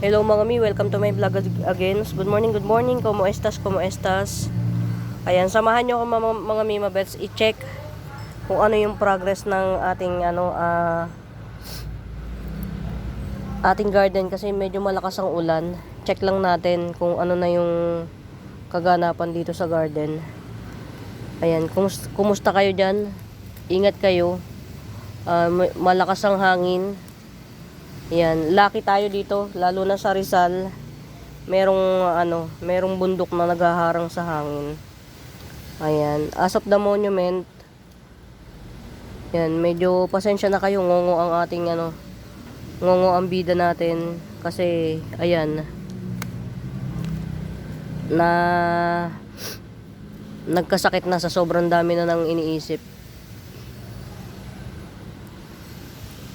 Hello mga mi, welcome to my vlog again. Good morning, como estas, como estas. Ayan, samahan nyo ako mga Mima Bets i-check kung ano yung progress ng ating garden kasi medyo malakas ang ulan. Check lang natin kung ano na yung kaganapan dito sa garden. Ayan, kumusta kayo dyan? Ingat kayo. Malakas ang hangin. Ayan, lucky tayo dito, lalo na sa Rizal. Merong bundok na naghaharang sa hangin. Ayan, as of the monument. Ayan, medyo pasensya na kayo, ngongo ang ating ngongo ang bida natin kasi ayan na nagkasakit na sa sobrang dami na nang iniisip.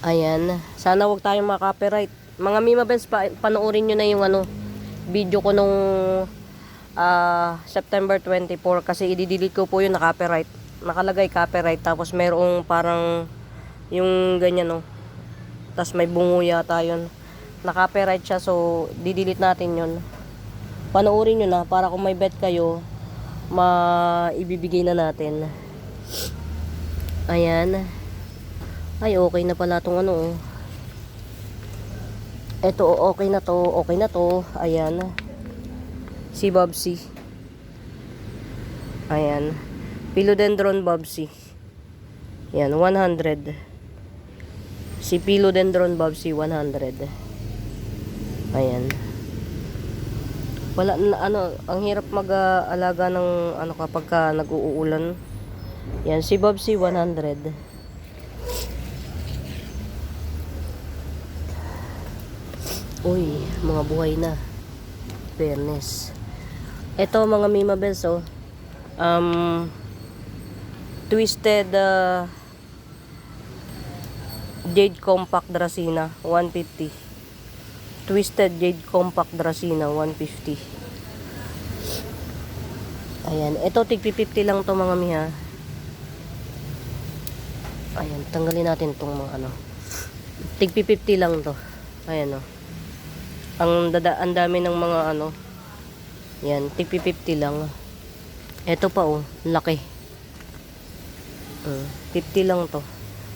Ayan, sana wag tayong ma-copyright. Mga Mima Bens, panoorin nyo na yung video ko nung September 24 kasi i-delete ko po yun na copyright. Nakalagay copyright tapos mayroong parang yung ganyan tapos may bungo yata yun. Na-copyright siya so di-delete natin yun. Panoorin nyo na para kung may bet kayo maibibigay na natin. Ayan. Ay, okay na pala itong Ito, okay na to. Ayan. Si Bobsy. Ayan. Philodendron Bobsy. Ayan, 100. Si Philodendron Bobsy, 100. Ayan. Wala na, ang hirap mag-alaga ng kapag nag-uulan. Ayan, si Bobsy, 100. Uy, mga buhay na. Fairness. Ito mga Mima Bells, Twisted Jade Compact Dracena, 150. Twisted Jade Compact Dracena, 150. Ayan, ito tig-50 lang to mga miha. Ayan, tanggalin natin tong mga tig-50 lang to. Ayan ang dami ng mga yan, tig-50 lang. Ito pa laki. 50 lang to.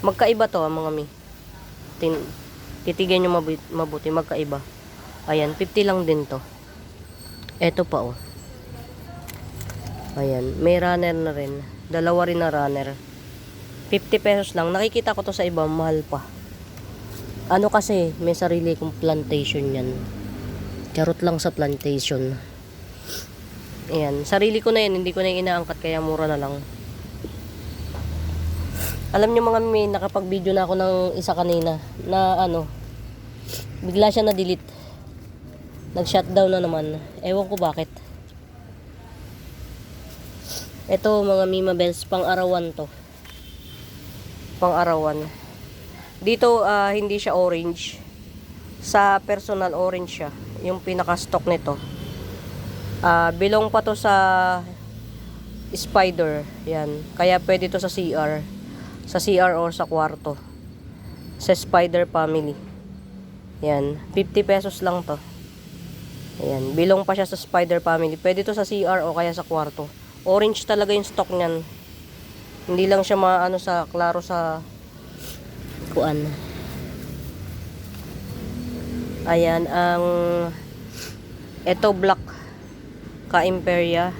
Magkaiba to mga mi. Titigan nyo mabuti, magkaiba. Ayan, 50 lang din to. Ito pa Ayan, may runner na rin. Dalawa rin na runner. 50 pesos lang. Nakikita ko to sa iba, mahal pa. Kasi may sarili kong plantation yan. Charot lang sa plantation. Ayan, sarili ko na yan, hindi ko na inaangkat kaya mura na lang. Alam nyo mga may nakapag-video na ako ng isa kanina na bigla siya na-delete. Nag-shutdown na naman. Ewan ko bakit. Ito mga Mima Bells, pang-arawan to. Pang-arawan. Dito hindi siya orange. Sa personal orange siya. Yung pinaka-stock nito. Belong pa to sa spider. Yan. Kaya pwede to sa CR. Sa CR or sa kwarto. Sa spider family. Yan. 50 pesos lang to. Ayan. Belong pa siya sa spider family. Pwede to sa CR o kaya sa kwarto. Orange talaga yung stock niyan. Hindi lang siya sa klaro sa kuan. Ayan, ito black ka-imperia.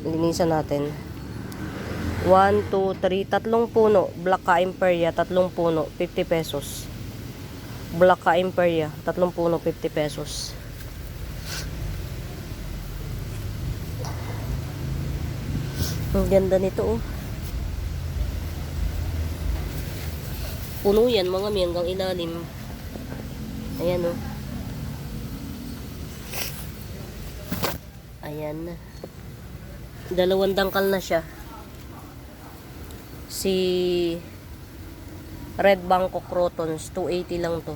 Linisan natin. 1, 2, 3, tatlong puno. Black ka-imperia, tatlong puno, 50 pesos. Black ka-imperia, tatlong puno, 50 pesos. Ang ganda nito Puno yan mga mi hanggang ilalim. Ayan Ayan. Dalawang dangkal na siya. Si Red Bangkok Crotons, 280 lang to.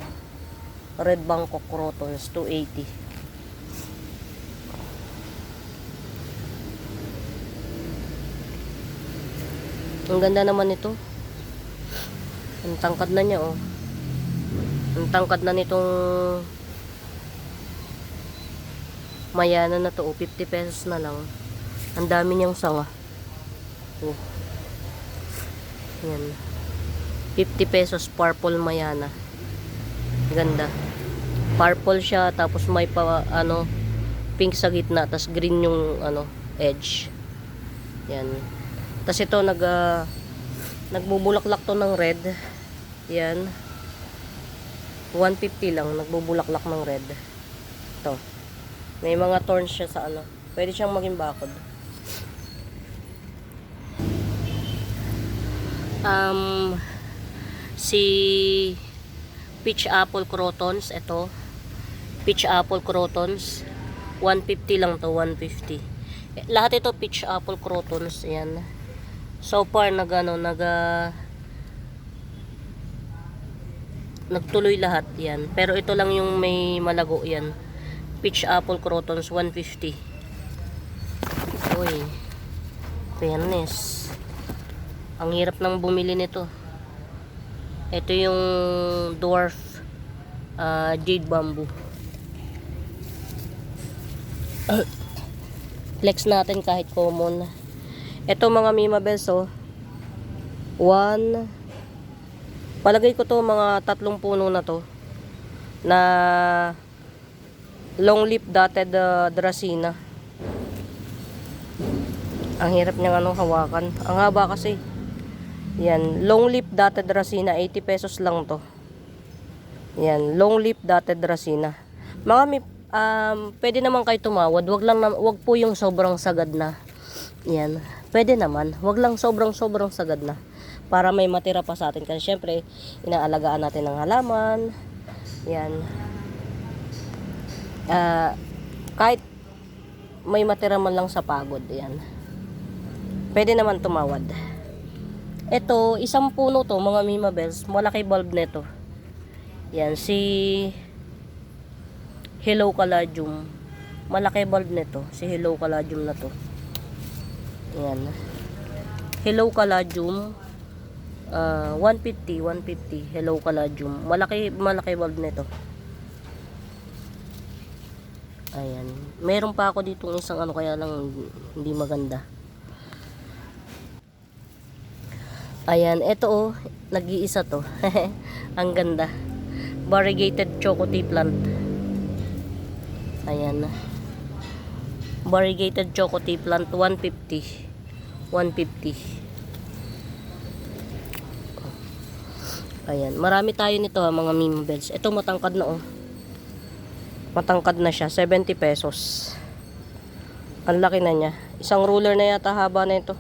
Red Bangkok Crotons, 280. Ang ganda naman ito. Ang tangkad na niya Ang tangkad na nitong Mayana na to, 50 pesos na lang. Ang dami niyang sanga. Oh. Yan. 50 pesos, purple Mayana. Ganda. Purple siya, tapos may pa, pink sa gitna, tapos green yung, edge. Yan. Tapos ito, nagbubulaklak to ng red. Yan. 150 lang, nagbubulaklak ng red. Ito. May mga thorns siya sa pwede siyang maging bakod. Si peach apple crotons, ito. Peach apple crotons, 150 lang to, 150. Lahat ito peach apple crotons, ayan. So far nagtuloy lahat 'yan. Pero ito lang yung may malago 'yan. Peach apple crotons 150. Uy. Fairness. Ang hirap nang bumili nito. Ito yung dwarf jade bamboo. Flex natin kahit common. Ito mga Mima Bells, palagay ko to mga 3 puno na to na long leaf dotted dracena. Ang hirap niyang hawakan. Ang haba kasi. Yan, long leaf dotted dracena, 80 pesos lang to. Yan, long leaf dotted dracena. Mga pwede naman kayo tumawad. Wag po yung sobrang sagad na. Yan. Pwede naman. Wag lang sobrang sagad na. Para may matira pa sa atin. Kasi syempre, inaalagaan natin ng halaman. Yan. Kahit may matira man lang sa pagod. Yan. Pwede naman tumawad. Ito, isang puno to, mga Mima Bells. Malaki bulb nito. Yan, si Hello Caladium. Malaki bulb nito, si Hello Caladium na to. Yan. Hello Caladium. 150. Hello Caladium. Malaki bulb nito. Ayan. Meron pa ako dito isang kaya lang hindi maganda. Ayan, ito nag-iisa to. Ang ganda. Variegated choco tea plant. Ayan. Variegated choco tea plant 150. Ayan, marami tayo nito mga Mima Bells. Ito matangkad na Matangkad na siya, 70 pesos. Ang laki na niya. Isang ruler na yata haba na ito.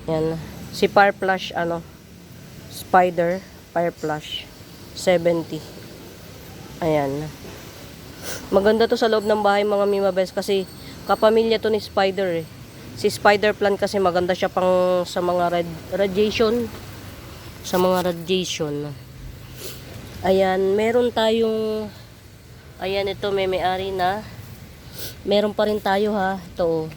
Ayan. Si Fire Plush, Spider, Fire Plush, 70. Ayan. Maganda to sa loob ng bahay mga Mima Bells kasi kapamilya to ni Spider eh. Si Spider plant kasi maganda siya pang sa mga radiation. Sa mga radiation. Ayan, meron tayong ito may-ari na. Meron pa rin tayo ito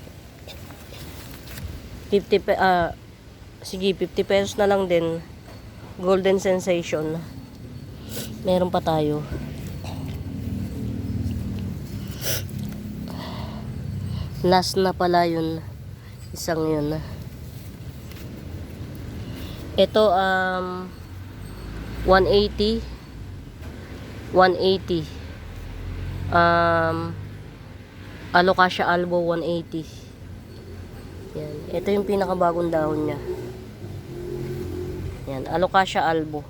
50 pesos na lang din. Golden Sensation. Meron pa tayo. Last na pala yun. Isang yun. Ito 180. Alocasia albo 180. Yan. Ito yung pinakabagong dahon niya. Yan, Alocasia albo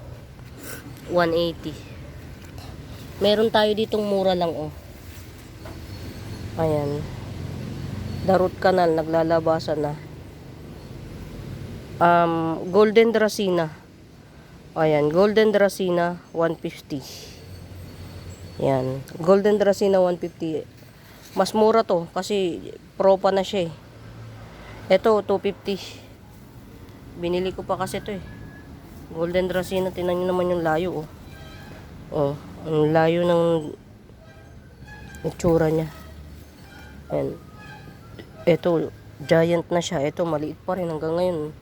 180. Meron tayo ditong mura lang Ayan. Darut Canal naglalabasan na. Golden Dracena. Ayan, Golden Dracena 150. Yan, Golden Dracena 150. Mas mura to kasi propa na siya Ito 250. Binili ko pa kasi ito Golden Dracena, tingnan niyo naman yung layo ang layo ng itsura niya. Ayan. Ito giant na siya. Ito maliit pa rin hanggang ngayon.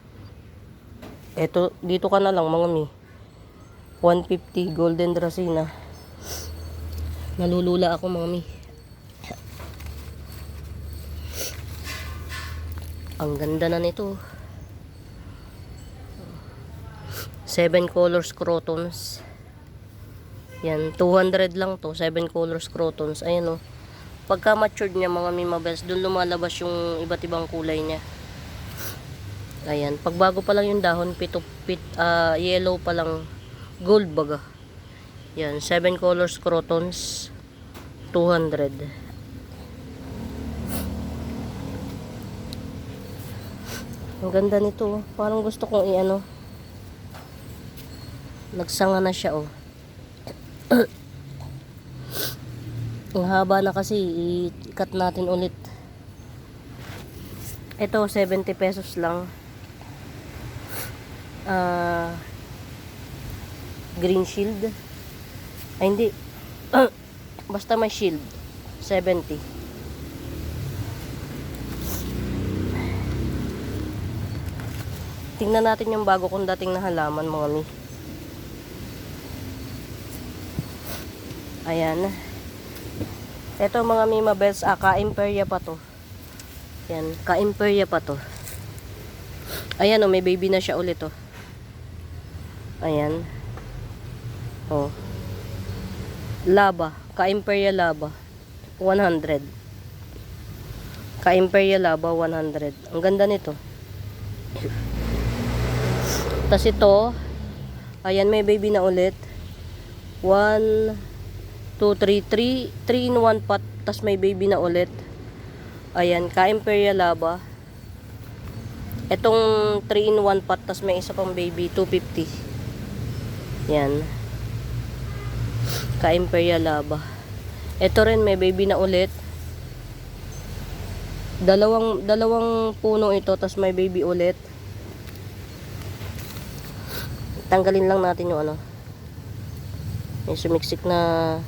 Ito dito ka na lang mga mi. 150 Golden Dracena. Nalulula ako mga mi. Ang ganda na nito. 7 colors crotons. Yan, 200 lang to. 7 colors crotons. Ayan o. Pagka matured niya mga Mima Bells, dun lumalabas yung iba't ibang kulay niya. Ayan, pagbago pa lang yung dahon, yellow pa lang, gold baga. Yan, 7 colors crotons, 200. Ang ganda nito, parang gusto kong i-ano. Nagsanga na siya oh. Ang haba na kasi, i-cut natin ulit. Ito 70 pesos lang. Green shield. Ay hindi. Basta may shield. 70. Tingnan natin yung bago kong dating na halaman mga mi. Ayan. Ito mga Mima Bells, ka-imperya pa to. Yan, ka-imperya pa to. Ayan oh, may baby na siya ulit oh. Ayan. Oh. Laba, ka-imperya laba. 100. Ka-imperya laba 100. Ang ganda nito. Tas ito, ayan may baby na ulit. 1 2, 3 in 1 pot, tas may baby na ulit. Ayan, ka-imperya laba. Etong 3 in 1 pot, tas may isa pang baby, 250. Yan. Ka-imperya laba. Ito rin may baby na ulit. Dalawang puno ito, tas may baby ulit. Tanggalin lang natin yung ano. May sumiksik na.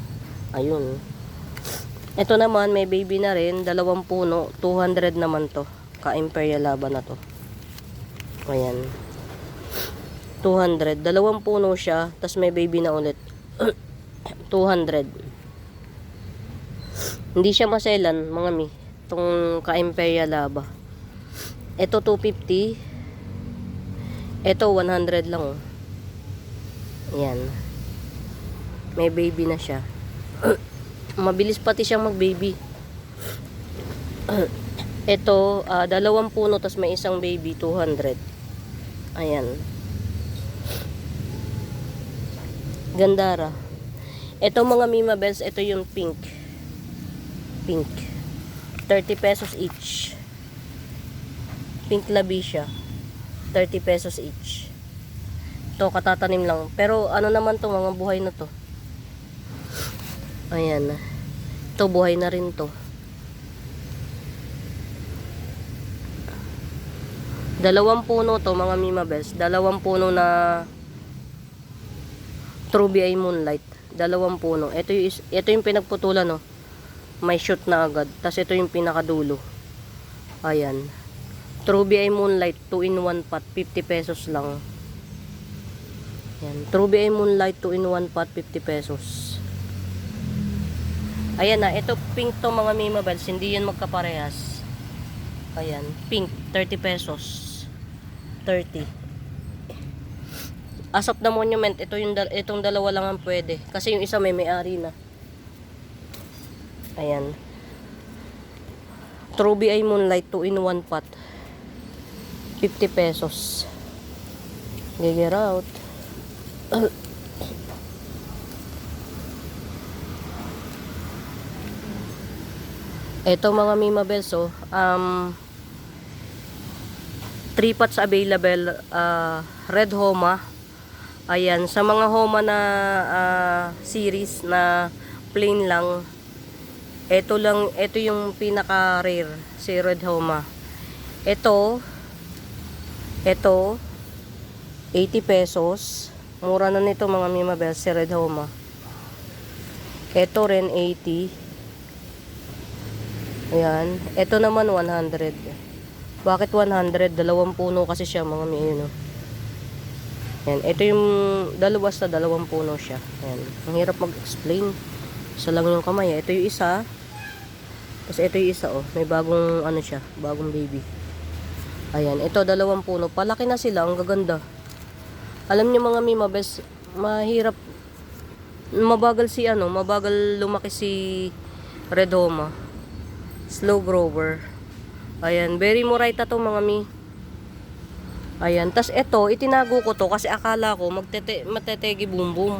Ayun. Ito naman may baby na rin, dalawang puno, 200 naman to. Ka-imperya laba na to. Ayan. 200, dalawang puno siya, tas may baby na ulit. 200. Hindi siya maselan, mga mi. Itong ka-imperya laba. Ito 250. Ito 100 lang oh. Ayan. May baby na siya. Mabilis pati siyang mag-baby. Ito, dalawang puno tas may isang baby, 200. Ayan. Gandara. Ito mga Mima Bells, ito yung pink. Pink. 30 pesos each. Pink labisha. 30 pesos each. Ito, katatanim lang. Pero ano naman to, mga buhay na to. Ayan. Ito, buhay na rin to. Dalawang puno to, mga Mima Bells. Dalawang puno na True BI Moonlight. Dalawang puno. Ito yung pinagputulan, no. May shoot na agad. Tapos ito yung pinakadulo. Ayan. True BI Moonlight, 2 in 1 pot, 50 pesos lang. Ayan. True BI Moonlight, 2 in 1 pot, 50 pesos. Ayan na, ito pink to mga Mima Bells, hindi yan magkaparehas. Ayan, pink, 30 pesos. 30. As of the monument, itong dalawa lang ang pwede. Kasi yung isa may-ari na. Ayan. True BI Moonlight, 2 in 1 pot. 50 pesos. Get out. Ito mga Mima Bells, 3 pots available, red Homa. Ayan, sa mga Homa na series na plain lang, ito yung pinaka rare, si red Homa. Ito 80 pesos. Mura na nito mga Mima Bells, si red Homa. Ito rin 80. Ayan. Ito naman 100. Bakit 100? Dalawang puno kasi siya mga mi. Ayan. Ayan. Ito yung basta dalawang puno siya. Ayan. Ang hirap mag-explain. Isa lang yung kamay. Ito yung isa. Tapos ito yung isa oh. May bagong ano siya. Bagong baby. Ayan, ito 2 puno. Palaki na sila, ang gaganda. Alam niyo mga Mima Bes, mahirap, mabagal lumaki si Red Homa. Slow grower. Ayan, very muraita to mga Mi. Ayan, tas ito, itinago ko to kasi akala ko matetegi bumbum.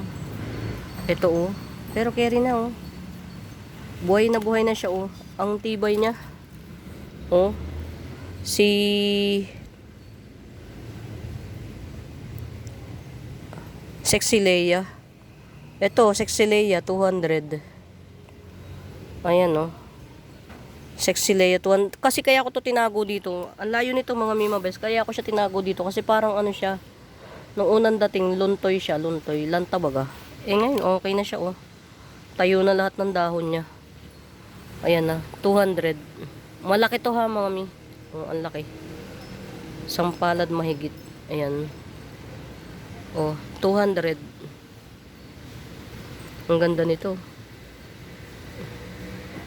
Ito oh, pero carry na oh. Buhay na siya oh. Ang tibay niya. Oh. Si Sexy Leia. Ito, Sexy Leia 200. Ayan oh. Sexy Leia 200. Kasi kaya ko to tinago dito. Ang layo nito mga Mima Bes. Kaya ako siya tinago dito kasi parang ano siya. Nung unang dating, luntoy siya. Luntoy. Lanta baga. Eh ngayon, okay na siya oh. Tayo na lahat ng dahon niya. Ayan na. 200. Malaki to ha mga Mi. Oh, ang laki. Sampalad mahigit. Ayan. Oh, 200. Ang ganda nito.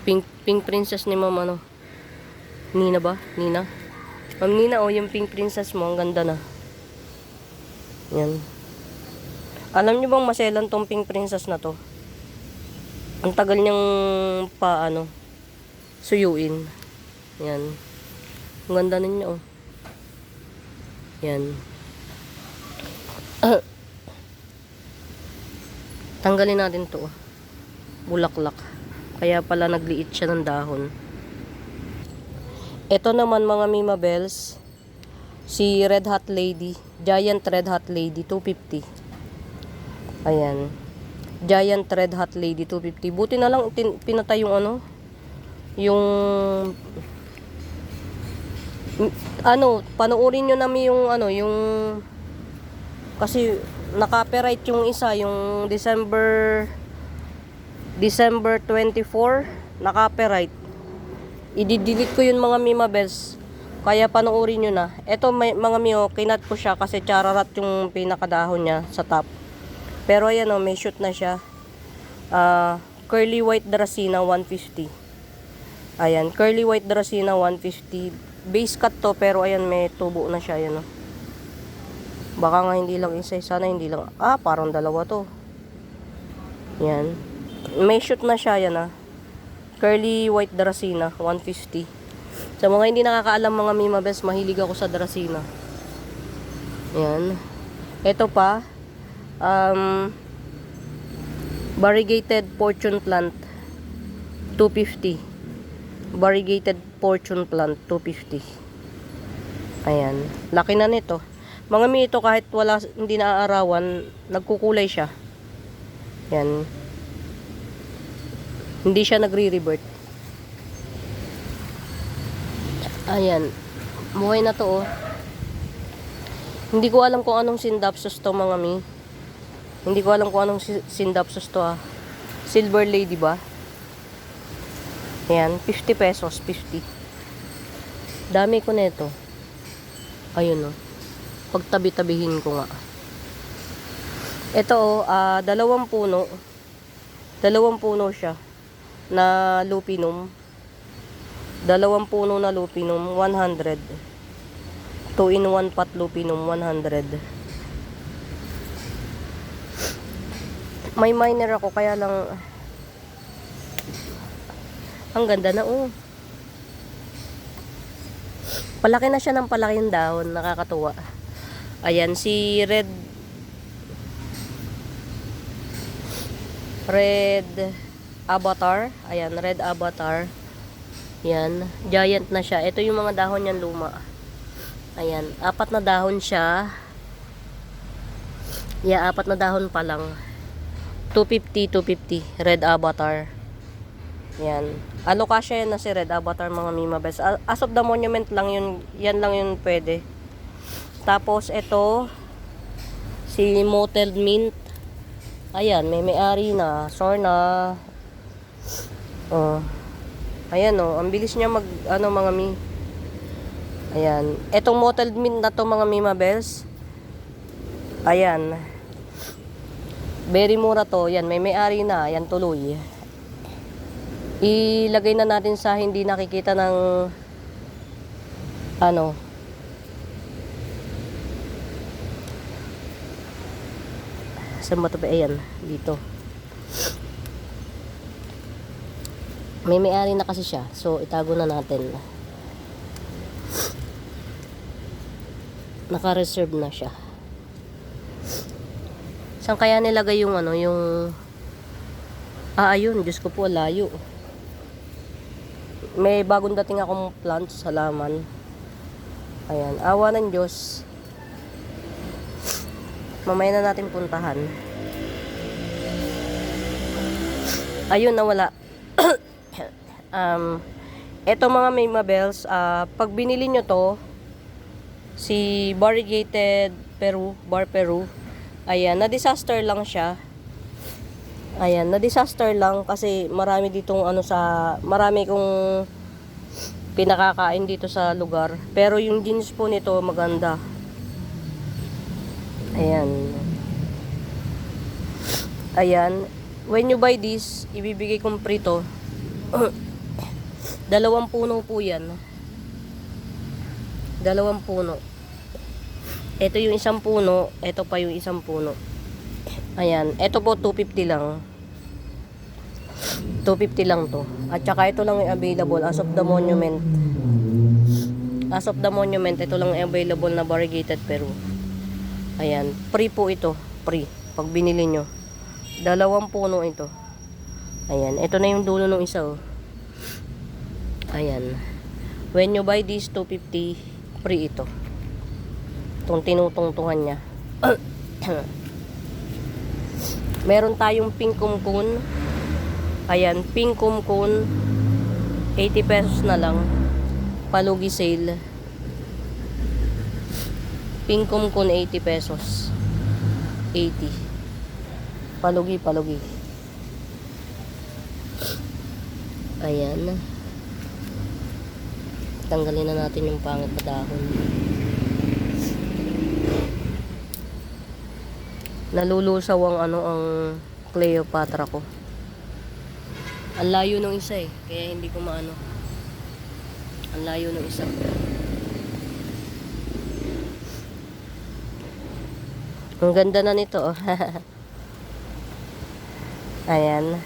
Pink princess ni Ma'am ano. Nina ba? Nina? Ma'am Nina, oh, yung pink princess mo, ang ganda na. Yan. Alam niyo bang maselan tong pink princess na to? Ang tagal niyang suyuin. Yan. Ang ganda ninyo, oh. Yan. Tanggalin natin to, oh. Bulaklak. Kaya pala nagliit siya ng dahon. Ito naman mga Mima Bells, si Red Hot Lady, Giant Red Hot Lady 250. Ayan. Giant Red Hot Lady 250. Buti na lang pinatay yung panoorin nyo namin yung kasi naka-copyright yung isa, yung December 24, naka-copyright. I-delete ko yun mga Mima Bells. Kaya panoorin nyo na. Ito mga Mio, kinat ko siya kasi chararat yung pinakadahon niya sa top. Pero ayan o, may shoot na siya. Curly White Dracena 150. Ayan, Curly White Dracena 150. Base cut to, pero ayan, may tubo na siya. Ayan o. Baka nga hindi lang isa, sana hindi lang. Parang dalawa to. Yan. May shoot na siya, yan ah. Curly White Dracena 150. Sa mga hindi nakakaalam mga Mima Bes, mahilig ako sa Dracena. Yan. Ito pa, variegated fortune plant 250. Variegated fortune plant 250. Ayan. Laki na nito. Mga Mi, ito kahit hindi naaarawan, nagkukulay siya. Yan. Hindi siya nagre-revert. Ayan. Buhay na to oh. Hindi ko alam kung anong Scindapsus to mga Mi. Hindi ko alam kung anong Scindapsus to ah. Silver Lady ba? Ayan. 50 pesos. 50. Dami ko nito. Ayun oh. Pagtabi-tabihin ko nga. Ito oh. 2 puno. 2 puno siya. Na lupinum. 2 puno na lupinum, 100. 2-in-1 pot lupinum, 100. May minor ako, kaya lang ang ganda na oh. Palaki na siya ng palaki yung dahon, nakakatuwa. Ayan, si Red Avatar. Ayan, Red Avatar. Yan, giant na siya. Ito yung mga dahon niyan luma. Ayan, 4 na dahon siya. Yeah, 4 na dahon pa lang. 250. Red Avatar. Yan. Alokasya yan na si Red Avatar mga Mima Bes. As of the monument lang yun. Yan lang yun pwede. Tapos ito, si Mottled Mint. Ayan, may-ari na. Sorna. Oh. Ayan oh, ang bilis niya mga Mi. Ayan. Etong Mottled Mint na to mga Mima Bells. Ayan. Very mura to. Yan, may-ari na. Ayan, tuloy. Ilagay na natin sa hindi nakikita ng Saan ba ito? Ayan, dito. May-ari na kasi siya. So, itago na natin. Naka-reserve na siya. Saan kaya nilagay yung ano, yung... ayun, Diyos ko po, layo. May bagong dating akong plant sa laman. Ayan, awa ng Diyos. Mamaya na natin puntahan. Ayun, nawala. Eto mga Maymabels, pag binili nyo to, si Variegated Peru, Bar Peru, ayan, na-disaster lang siya. Ayan, na-disaster lang kasi marami ditong marami kong pinakakain dito sa lugar. Pero yung jeans po nito maganda. Ayan. Ayan. When you buy this, ibibigay kong prito. 2 puno po yan. 2 puno. Ito yung 1 puno. Ito pa yung 1 puno. Ayan. Ito po 250 lang. 250 lang to. At saka ito lang yung available as of the monument. As of the monument, ito lang yung available na Variegated Peru. Ayan. Free po ito. Free. Pag binili nyo. 2 puno ito. Ayan. Ito na yung dulo ng isa. Oh. Ayan. When you buy this 250, free ito. Itong tinutungtungan niya. Meron tayong pink kumkun. Ayan, pink kumkun. 80 pesos na lang. Palugi sale. Pink kumkun 80 pesos. 80. Palugi. Ayan. Tanggalin na natin yung pangit na dahon. Nalulusaw ang Cleopatra ko. Ang layo ng isa kaya hindi ko maano. Ang layo ng isa. Ang ganda na nito. Ayan.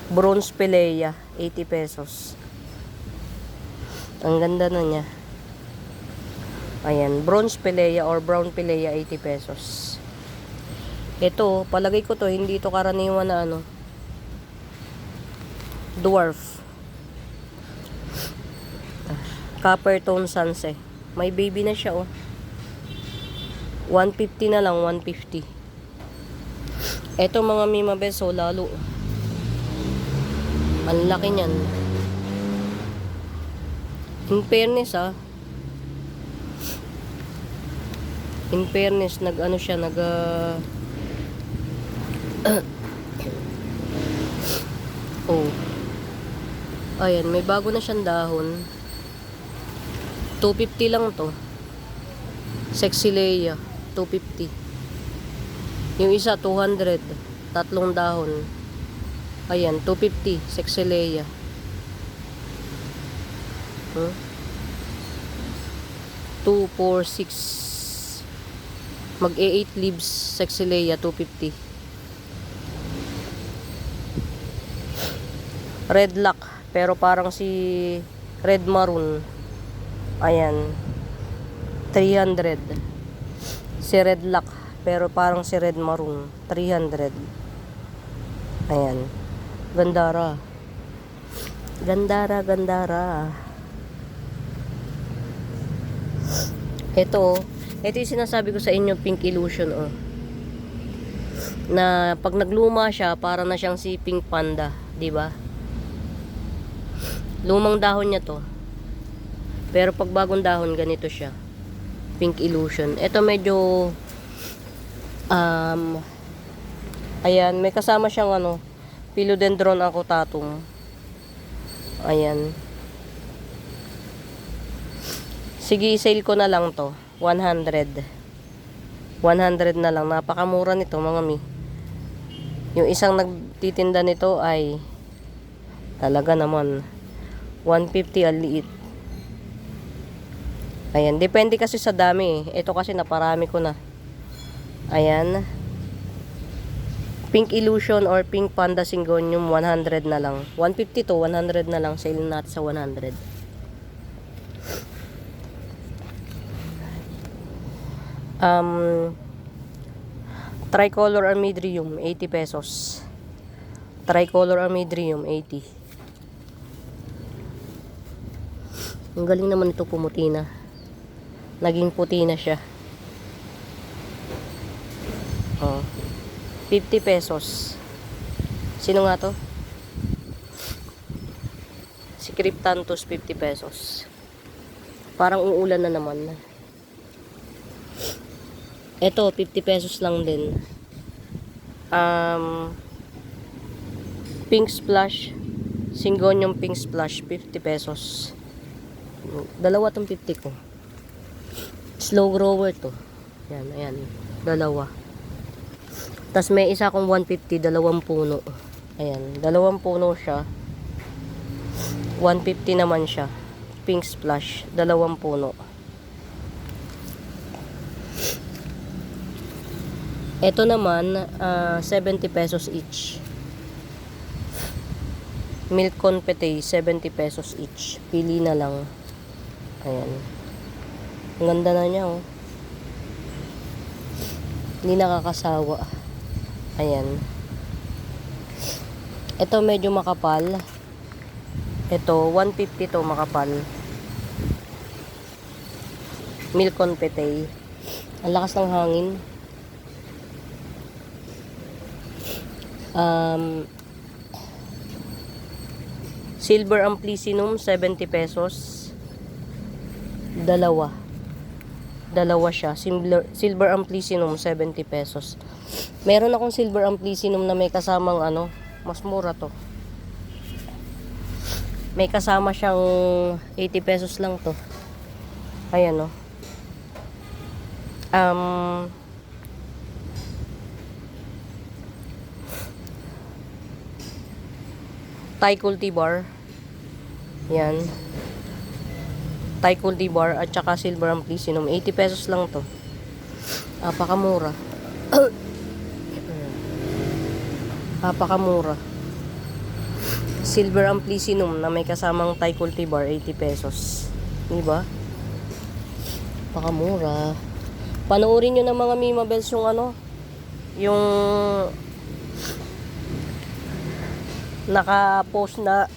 Bronze Pelea, 80 pesos. Ang ganda na niya. Ayan, bronze Pelea or brown Pelea, 80 pesos. Ito, palagay ko to, hindi to karaniwan na dwarf. Copper tone sunset. May baby na siya, 150 na lang, 150. Ito mga Maymabels, lalo. Ang laki niyan. In fairness, in fairness, siya, ayan, may bago na siyang dahon. 250 lang to. Sexy Leia, 250. Yung isa, 200. 3 dahon. Ayan, 250. Sexy Leia. 2, 4, 6. Mag-8 leaves. Sexy Leia, 250. Red lock, pero parang si red maroon. Ayan, 300. Si red lock, pero parang si red maroon, 300. Ayan, Gandara. Ito yung sinasabi ko sa inyo, Pink Illusion, na pag nagluma siya, para na siyang si Pink Panda, di ba? Lumang dahon niya to. Pero pag bagong dahon, ganito siya. Pink Illusion. Ito medyo ayan, may kasama siyang Philodendron acutatum. Ayan. Sige, sale ko na lang to. 100. 100 na lang. Napakamura nito, mga mi. Yung isang nagtitinda nito ay talaga naman 150 ang liit. Ayan, depende kasi sa dami. Ito kasi naparami ko na. Ayan. Pink Illusion or Pink Panda Syngonium, 100 na lang. 150 to 100 na lang. Sale natin sa 100. Tricolor Armidrium, 80 pesos. Tricolor Armidrium, 80. Ang galing naman ito, pumuti na. Naging puti na siya. Oh. 50 pesos. Sino nga to? Si Cryptanthus, 50 pesos. Parang uulan na naman. Ito, 50 pesos lang din. Pink Splash. Syngonium Pink Splash, 50 pesos. Dalawa tong 50 ko. Slow grower to. Yan, ayan. Dalawa. Tapos may isa akong 150, dalawang puno. Ayan, dalawang puno siya. 150 naman siya. Pink Splash, dalawang puno. Ito naman, 70 pesos each. Milk Confete, 70 pesos each. Pili na lang. Ayan. Ang ganda na niya, oh. Hindi nakakasawa. Ayan. Ito medyo makapal. Ito, 150 to makapal. Milk Confete. Ang lakas ng hangin. Silver Amplicynum, 70 pesos. Dalawa siya. Silver Amplicynum, 70 pesos. Meron akong Silver Amplicynum na may kasamang ano, mas mura to. May kasama siyang 80 pesos lang to. Ayan, oh. Thai cultivar. Yan. Thai cultivar at saka Silver Amplicynum. 80 pesos lang to. Napakamura. Napakamura. Silver Amplicynum na may kasamang Thai cultivar, 80 pesos. Diba? Napakamura. Panoorin nyo ng mga Mimabels yung ano, yung naka-post na,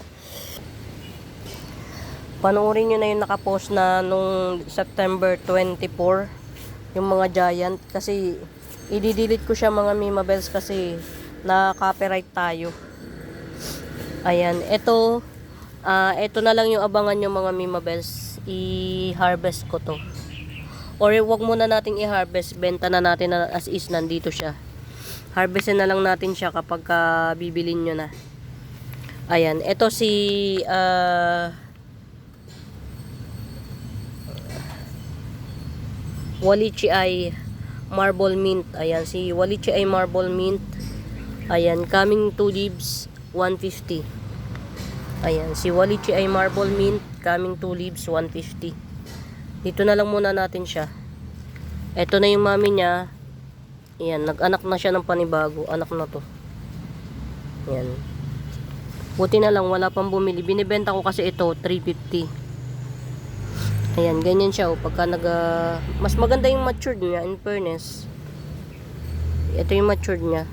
panoorin nyo na yung naka-post na nung September 24, yung mga giant, kasi i-delete ko siya mga Mimabels kasi na copyright tayo. Ayan, ito na lang yung abangan nyo mga Mimabels. I-harvest ko to, or wag muna nating i-harvest, benta na natin na as is, nandito siya. Harvestin na lang natin siya kapag bibilin nyo na. Ayan, ito si Wallichii Marble Mint. Ayan, si Wallichii Marble Mint. Ayan, coming 2 leaves, 150. Ayan, si Wallichii Marble Mint, coming 2 leaves, 150. Dito na lang muna natin siya. Ito na yung mami niya. Ayan, nag-anak na siya ng panibago. Anak na to. Ayan. Buti na lang, wala pang bumili. Binibenta ko kasi ito, 350. Ayan, ganyan siya. O, pagka mas maganda yung matured niya, in fairness. Ito yung matured niya.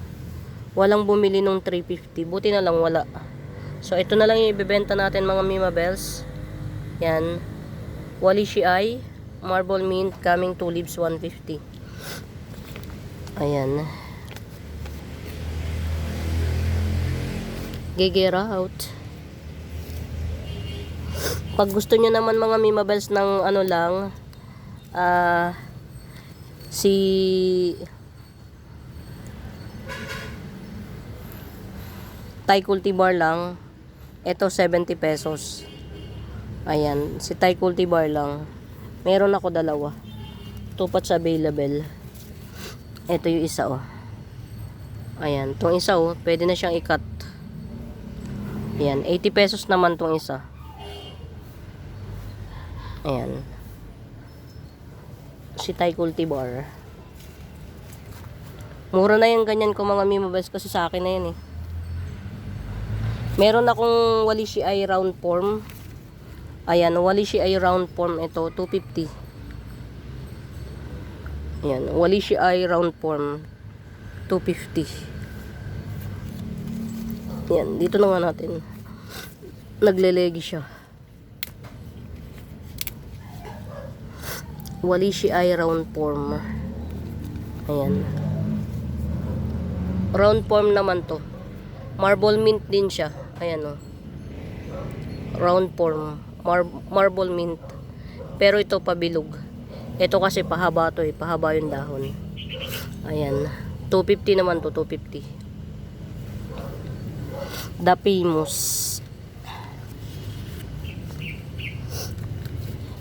Walang bumili nung 350. Buti na lang, wala. So, ito na lang yung ibibenta natin mga Mimabels. Yan. Wallichii Marble Mint, coming 2 leaves, 150. Ayan. Gegera out. Pag gusto nyo naman mga Mimabels ng ano lang, si Thai cultivar lang, ito 70 pesos. Ayan, si Thai cultivar lang. Meron ako dalawa. Tupats available. Ito yung isa, oh. Ayan, tong isa, oh, pwede na siyang i-cut. Ayan, 80 pesos naman tong isa. Ayan. Si Thai cultivar. Mura na yung ganyan ko mga Mimabels kasi sa akin na yan eh. Meron akong Walishi Eye round form. Ayan, Walishi Eye round form ito, 250. Ayan, Walishi Eye round form, 250. Ayan, dito na nga natin. Naglelegi siya. Walishi Eye round form. Ayan. Round form naman to. Marble mint din siya. Ayan o. Round form. Marble mint. Pero ito pabilog. Ito kasi pahaba to eh. Pahaba yung dahon. Ayan. 250 naman to. 250. The Famous.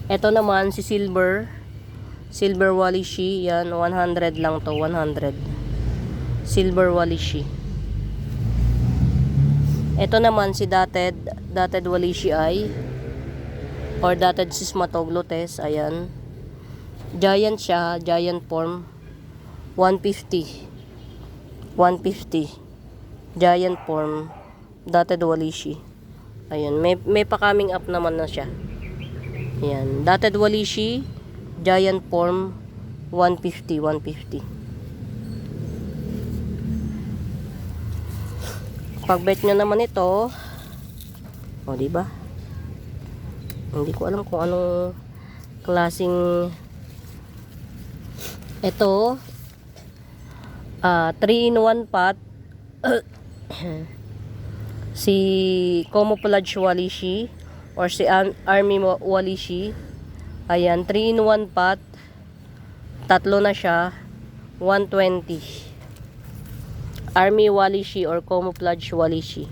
Ito naman si Silver. Silver Walishi. Yan. 100 lang to. 100. Silver Walishi. Ito naman si Dotted Walishi Eye or Dotted Sismatoglotes. Ayan. Giant siya. Giant form. 150. 150. Giant form. Dotted Walishi. Ayan. May pa-coming up naman na siya. Ayan. Dotted Walishi. Giant form. 150. 150. Pag-bet nyo naman ito, o diba? Hindi ko alam kung anong klaseng ito. 3-in-1 pot. Si Camouflage Walishi or si Army Walishi. Ayan, 3-in-1 pot. Tatlo na siya. 120. Army Walishi or Camouflage Walishi.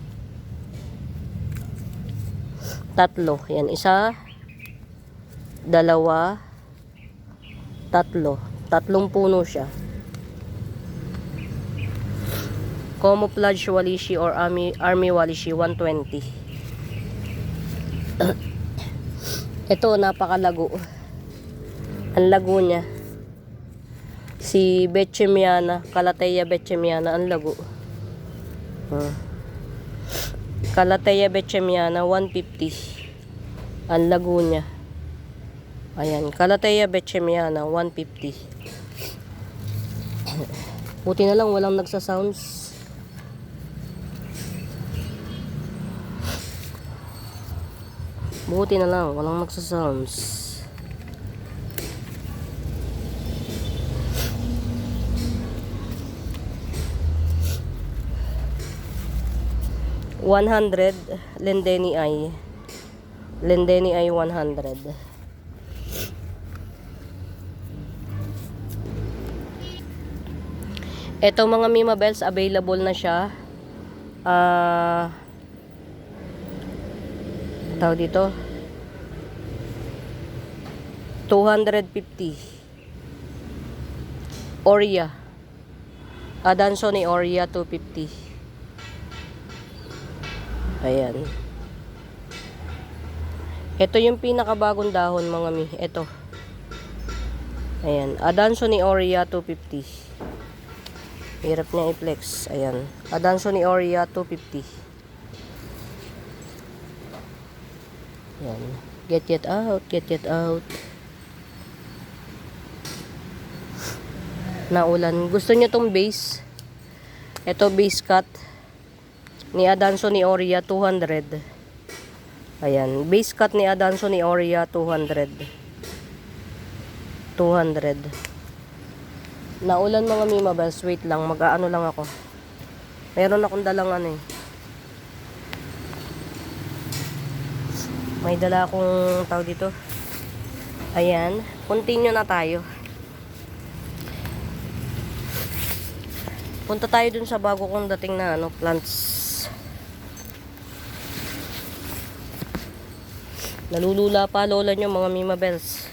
Tatlo. Yan. Isa. Dalawa. Tatlo. Tatlong puno siya. Camouflage Walishi or Army Walishi. 120. Ito, napakalago. Ang lago niya. Si Betchemiana, Calathea Betchemiana, ang lago. Calathea Betchemiana, 150. Ang lago niya. Ayan, Calathea Betchemiana, 150. Buti na lang, walang nagsasounds. Buti na lang, walang nagsasounds. $100 Lendeni Eye. Lendeni Eye 100. Ito mga Mimabels, available na siya. Tawag dito. 250. Oria. Adansonii Oria 250. Ayan. Ito yung pinakabagong dahon mga mi. Ito. Ayan. Adansonii Oria 250. Hirap niya i-flex. Ayan. Adansonii Oria 250. Ayan. Get it out. Get it out. Naulan. Gusto niyo tong base? Ito base cut. Ni Adansonii Oria 200. Ayan, base cut ni Adansonii Oria 200. 200. Naulan mga Mimabels, wait lang, mag-aano lang ako. Meron akong dalang ano eh. May dala akong tawag dito. Ayan, continue na tayo. Punta tayo dun sa bago kong dating na ano, plants. Nalulula pa lola nyo mga Mimabels.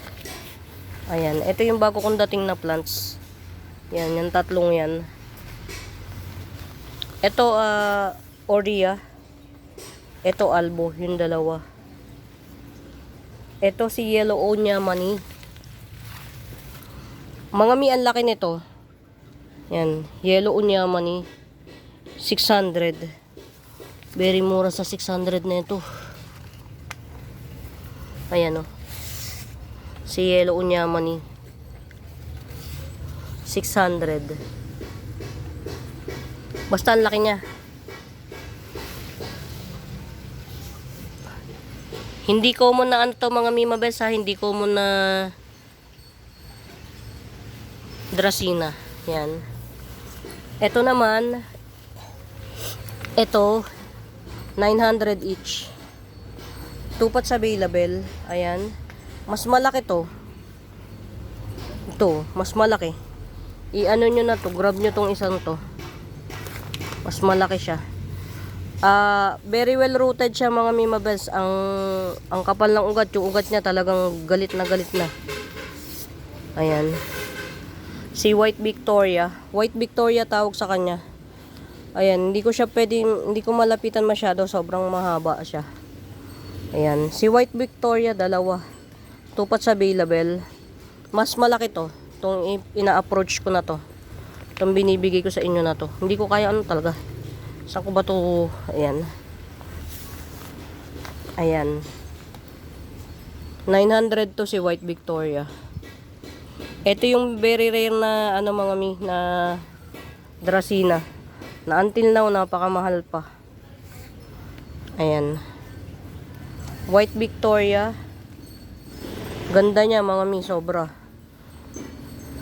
Ayan, ito yung bago kong dating na plants. Yan, yung tatlong yan. Ito Oria. Ito Albo, yung dalawa. Ito si Yellow Onia Money. Mga mi, ang laki nito. Yan, yellow unyamani 600. Very mura sa 600 na ito. Ayan o. Si yellow unyamani 600. Basta ang laki niya. Hindi common na ano to mga Mimabels ha. Hindi common na Dracena. Yan. Ito naman, ito 900 each. 2 pots available. Ayan. Mas malaki to. Ito, mas malaki. I-ano nyo na to, grab nyo tong isang to. Mas malaki siya. Very well rooted siya mga Mimabels. Ang kapal ng ugat, yung ugat niya talagang galit na galit na. Ayan. Si White Victoria. White Victoria tawag sa kanya. Ayan, hindi ko malapitan masyado, sobrang mahaba siya. Ayan, si White Victoria dalawa. 2 pots available. Mas malaki to. Itong ina-approach ko na to. Itong binibigay ko sa inyo na to. Hindi ko kaya ano talaga. Saan ko ba to? Ayan. Ayan. 900 to si White Victoria. Ito yung very rare na ano mga na Dracena. Na until now napakamahal pa. Ayan. White Victoria. Ganda niya mga sobra.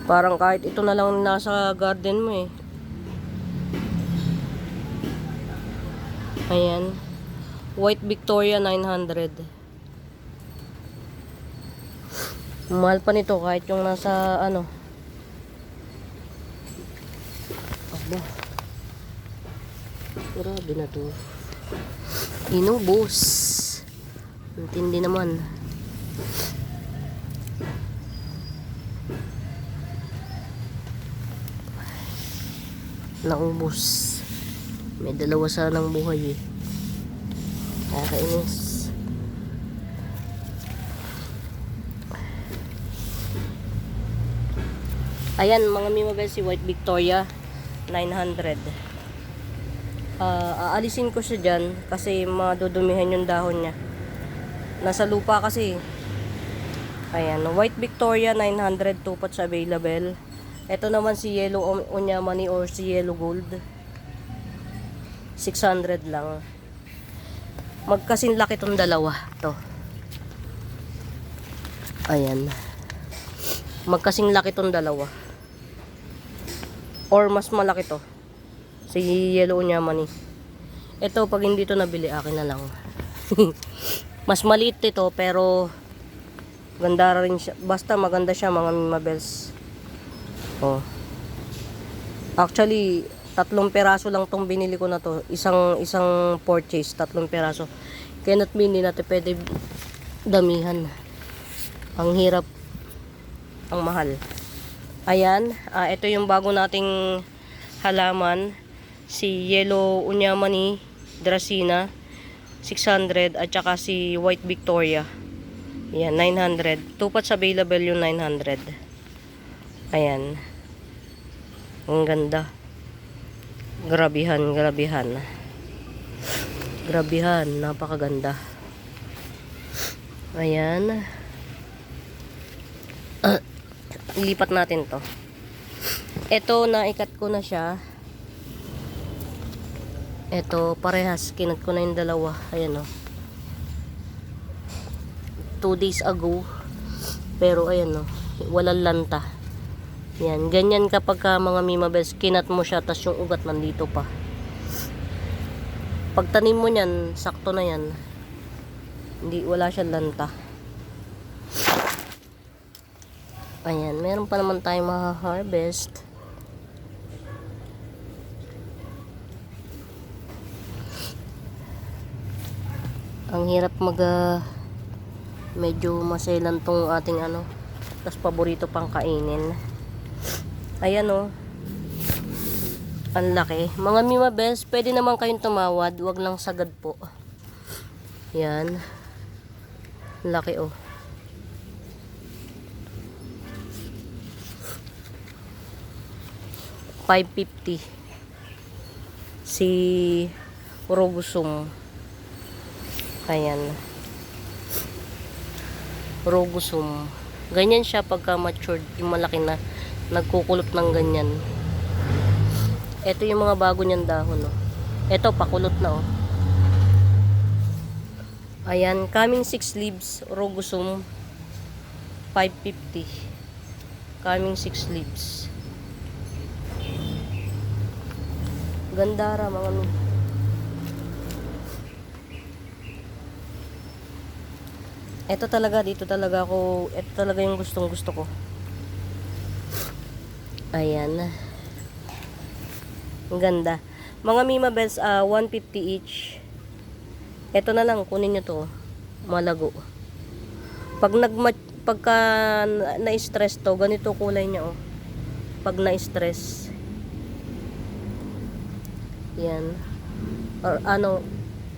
Parang kahit ito na lang nasa garden mo eh. Ayan. White Victoria 900. Mahal pa nito kahit yung nasa ano. Aba. Grabe na to. Inubos. Intindi naman. Naubos. May dalawa sanang buhay eh. Nakakainis. Ayan mga Mimabels, si White Victoria 900. Aalisin ko siya dyan kasi madudumihan yung dahon niya. Nasa lupa kasi. Ayan, White Victoria 900, 2 pots available. Ito naman si Yellow Unyamani or si Yellow Gold 600 lang. Magkasing laki tong dalawa to. Ayan. Magkasing laki tong dalawa. Or mas malaki to. Si Yellow Unyamani. Ito pag hindi to nabili akin na lang. Mas maliit ito pero ganda rin siya. Basta maganda siya mga Mimabels. Oh. Actually 3 peraso lang tong binili ko na to. Isang purchase, 3 peraso. Kaya hindi natin pwede damihan. Ang hirap, ang mahal. Ayan, ito yung bago nating halaman. Si Yellow Unyamani Dracena 600 at saka si White Victoria. Ayan, 900. 2 pots available yung 900. Ayan. Ang ganda. Grabihan, grabihan. Grabihan, napakaganda. Ayan. Ilipat natin to. Ito, naikat ko na siya. Ito, parehas. Kinat ko na yung dalawa. Ayan o. 2 days ago. Pero ayan o. Walang lanta. Yan, ganyan kapag mga Mimabels, kinat mo siya, tas yung ugat nandito pa. Pag tanim mo niyan, sakto na yan. Hindi, wala siyang lanta. Ayan, meron pa naman tayong maha-harvest. Ang hirap medyo maselan tong ating ano, tas paborito pang kainin. Ayan o. Ang laki. Mga Mimabels, pwede naman kayong tumawad. Huwag lang sagad po. Yan. Laki o. 550. Si Rogusum. Ayan. Rogusum. Ganyan siya pagka matured. Yung malaki na. Nagkukulot ng ganyan. Ito yung mga bago niyang dahon. Oh. Ito, pakulot na. Oh. Ayan. Coming 6 leaves. Rogusum. 550. Coming 6 leaves. Gandara mga mi. Ito talaga, dito talaga ako, ito talaga yung gustong gusto ko. Ayan. Ang ganda. Mga Mima Bells, 150 each. Ito na lang, kunin nyo to. Malago. Pagka na-stress to, ganito kulay niya, oh. Pag na-stress. Yan. Or ano,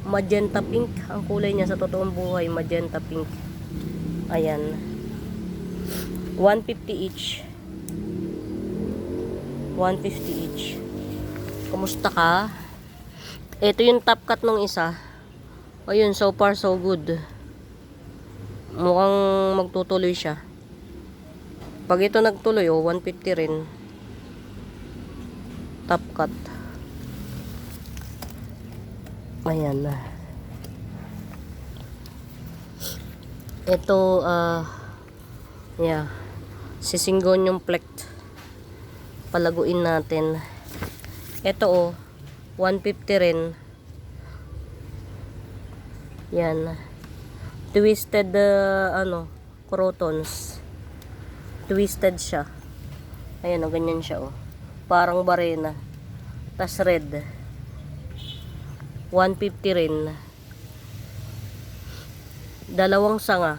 magenta pink ang kulay niya sa totoong buhay, magenta pink. Ayan. 150 each. 150 each. Kumusta ka? Ito yung top cut nung isa. Ayun, so far so good. Mukhang magtutuloy siya. Pag ito nagtuloy, 150 rin. Top cut. Ayan na. Ito, yeah. Sisinggon yung plect. Palaguin natin. Ito, 150 rin. Yan. Twisted, crotons. Twisted siya. Ayan, ganyan siya, Parang barena. Tas red. 150 rin. Dalawang sanga.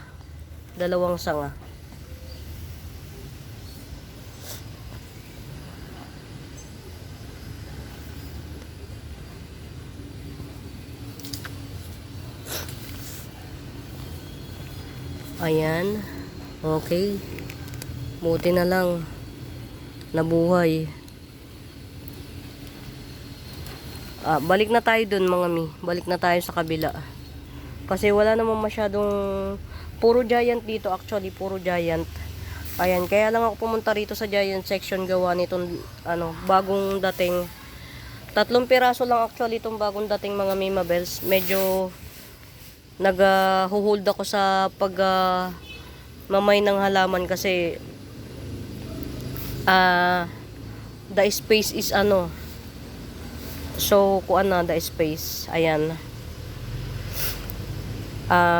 Ayan. Okay. Buti na lang nabuhay. Balik na tayo dun mga mi. Balik na tayo sa kabila. Kasi wala namang masyadong puro giant dito actually. Puro giant. Ayan. Kaya lang ako pumunta rito sa giant section gawa nitong bagong dating. 3 piraso lang actually itong bagong dating mga Mima Bells. Medyo naghuhold ako sa mamay ng halaman kasi the space is so kuan na the space. Ayan.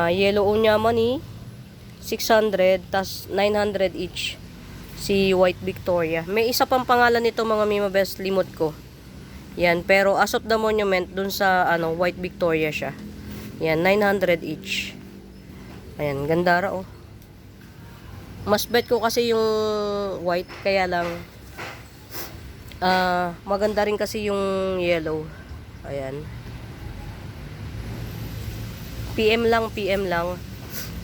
Yellow Onyamani 600 tas 900 each si White Victoria. May isa pang pangalan nito mga Mima Bells, limot ko. Yan, pero as of the monument dun sa White Victoria siya. Yan, 900 each. Ayan, gandara Mas bet ko kasi yung white, kaya lang maganda rin kasi yung yellow. Ayan. PM lang.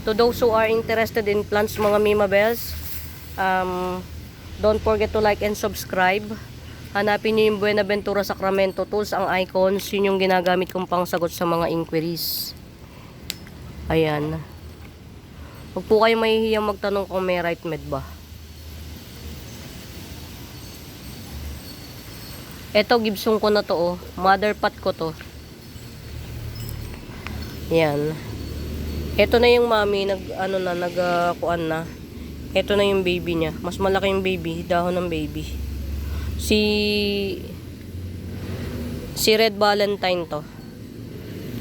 To those who are interested in plants mga Mima Bells, don't forget to like and subscribe. Hanapin nyo yung Buenaventura Sacramento Tools, ang icons. Yun yung ginagamit kong pangsagot sa mga inquiries. Ayan. Huwag po kayo mahihiyang magtanong kung may right med ba. Eto, Gibson ko na to, Mother pot ko to. Yan. Eto na yung mami, nagkuan na. Eto na yung baby niya. Mas malaki yung baby, dahon ng baby. Si Red Valentine to.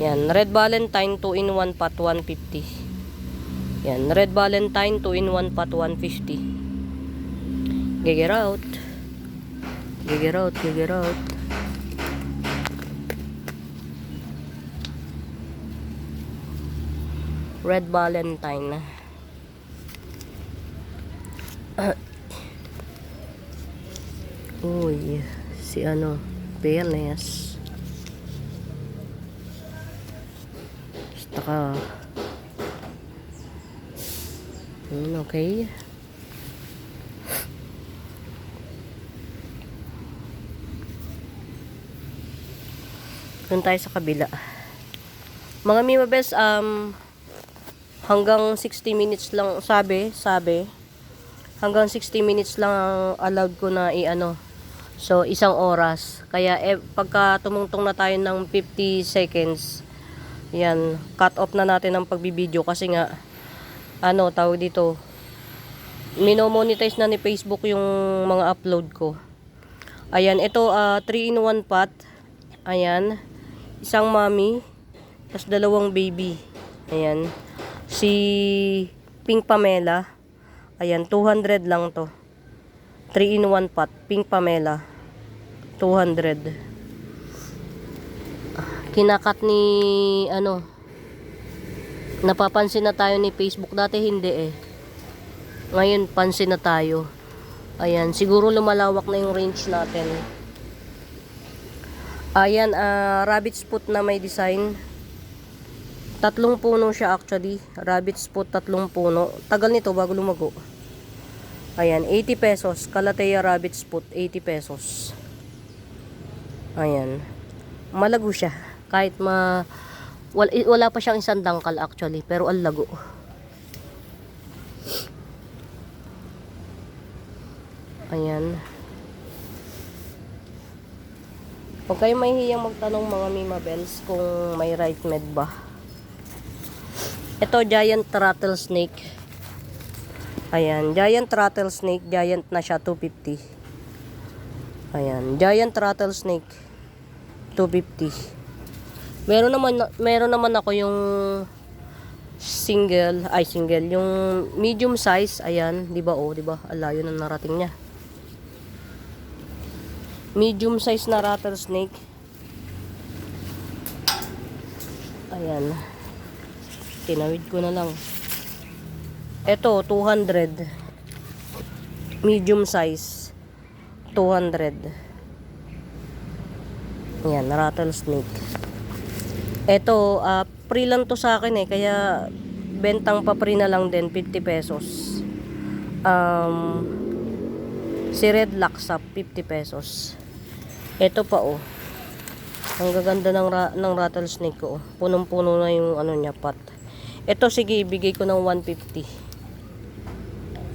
Yan, Red Valentine 2-in-1 pot 150. Yan, Red Valentine 2-in-1 pot 150. Gigger out. Red Valentine. Uy, si Peerless. Basta ka. Okay. Doon tayo sa kabila. Mga Mimabels, hanggang 60 minutes lang, sabi, hanggang 60 minutes lang ang allowed ko na i-ano. So, 1 oras. Kaya, pagka tumungtong na tayo ng 50 seconds, yan, cut off na natin ang pagbibideo kasi nga, tawag dito, minomonetize na ni Facebook yung mga upload ko. Ayan, ito, 3-in-1 pot. Ayan, isang mommy, tapos 2 baby. Ayan, si Pink Pamela. Ayan, 200 lang to. 3-in-1 pot, Pink Pamela. 200. Kinakat ni, napapansin na tayo ni Facebook. Dati hindi eh. Ngayon, pansin na tayo. Ayan, siguro lumalawak na yung range natin. Ayan, rabbit foot na may design. 3 puno siya actually. Rabbit foot, 3 puno. Tagal nito bago lumago. Ayan, 80 pesos. Calathea rabbit foot, 80 pesos. Ayan. Malago siya. Kahit wala pa siyang isang dangkal actually. Pero ang lago. Ayan. Huwag kayong mahihiyang magtanong mga Mimabels kung may right med ba. Ito, giant rattlesnake. Ayan, giant rattlesnake. Giant na siya, 250. Ayan, giant rattlesnake. 250. Meron naman ako yung single, yung medium size. Ayan, 'di ba? Oh, 'di ba? Alayo na narating niya. Medium size na rattlesnake. Ayan. Tinawid ko na lang. Ito, 200. Medium size. 200. Ayan, rattlesnake. Ito, free lang to sa akin eh. Kaya, bentang pa free na lang din, 50 pesos. Si Red Laksa, 50 pesos. Ito pa oh. Ang gaganda ng rattlesnake ko oh. Punong-puno na yung niya, pot. Ito, sige, ibigay ko ng 150.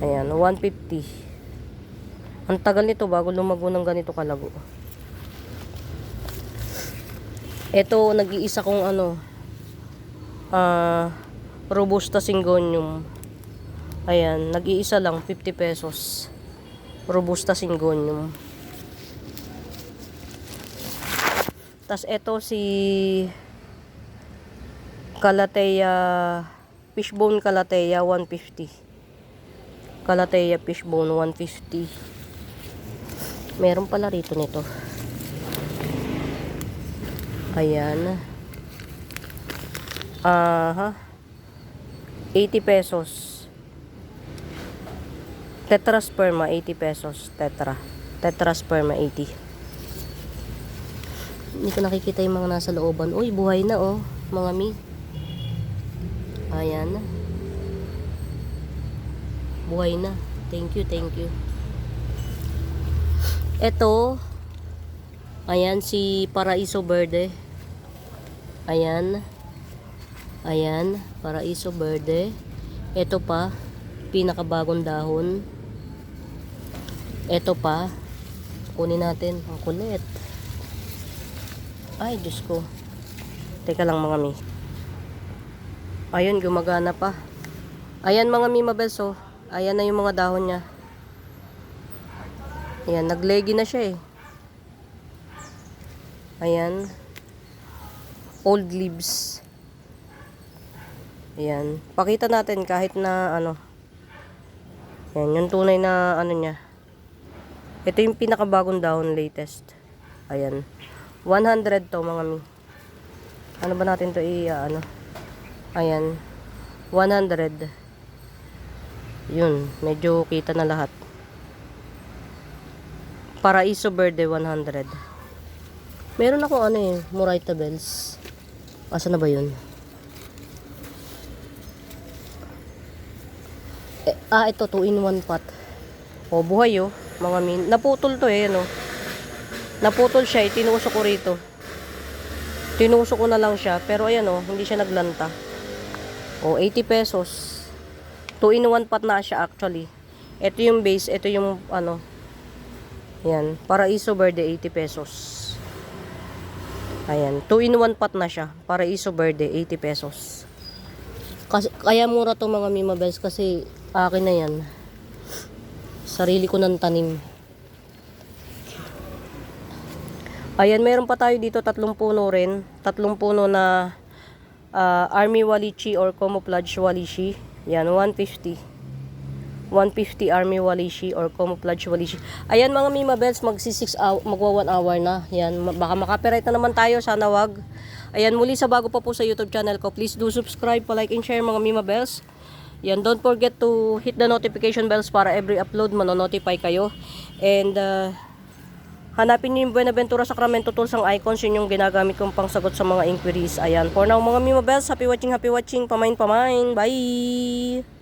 Ayan, 150. Ang tagal nito bago lumago ng ganito kalago. Ito, nag-iisa kong Robusta Syngonium. Ayan, nag-iisa lang, 50 pesos. Robusta Syngonium. Tas ito si Calathea, fishbone Calathea, 150. Calathea fishbone, 150. Meron pala rito nito. Ayan. 80 pesos. Tetrasperma, 80 pesos. Tetrasperma, 80. Hindi ko nakikita yung mga nasa looban. Uy, buhay na oh, mga mi. Ayan. Buhay na. Thank you. Ito, ayan si Paraiso Verde. Ayan, Paraiso Verde. Ito pa, pinakabagong dahon. Ito pa, kunin natin. Ang kulit. Ay, Diyos ko. Teka lang mga mi. Ayun, gumagana pa. Ayan mga Mimabels oh. Ayan na yung mga dahon niya. Ayan, naglegi na siya eh. Ayan. Old leaves. Ayan. Pakita natin kahit na Ayan, yung tunay na niya. Ito yung pinakabagong dahon, latest. Ayan. 100 to mga mi. Ano ba natin to Ayan. 100. Yun, medyo kita na lahat. Paraiso Verde, 100. Meron ako Moraita bells. Asa na ba yun? Ito, 2-in-1 pot. Oh, buhay oh, mga min. Naputol to Naputol siya, itinuusok ko rito. Tinusok ko na lang siya. Pero ayan o, hindi siya naglanta. O, 80 pesos. 2-in-1 pot na siya actually. Ito yung base, ito yung ano. Yan, Paraiso Verde 80 pesos. Ayan, 2-in-1 pot na siya. Paraiso Verde 80 pesos. Kasi, kaya mura to mga Mima Bells kasi akin na yan. Sarili ko ng tanim. Ayan, meron pa tayo dito 3 puno rin. 3 puno na Army Walichi or Camouflage Walichi. Yan, 150. 150 Army Walichi or Camouflage Walichi. Ayan mga Mima Bells, magwa 1 hour na. Yan, baka makapiright na naman tayo, sana wag. Ayan, muli sa bago pa po sa YouTube channel ko, please do subscribe, like and share mga Mima Bells. Yan, don't forget to hit the notification bells para every upload manonotify kayo. And hanapin nyo yung Buenaventura Sacramento Tools ang icons, yun yung ginagamit kong pangsagot sa mga inquiries. Ayan, for now mga Mima Bells, happy watching, pamain. Bye!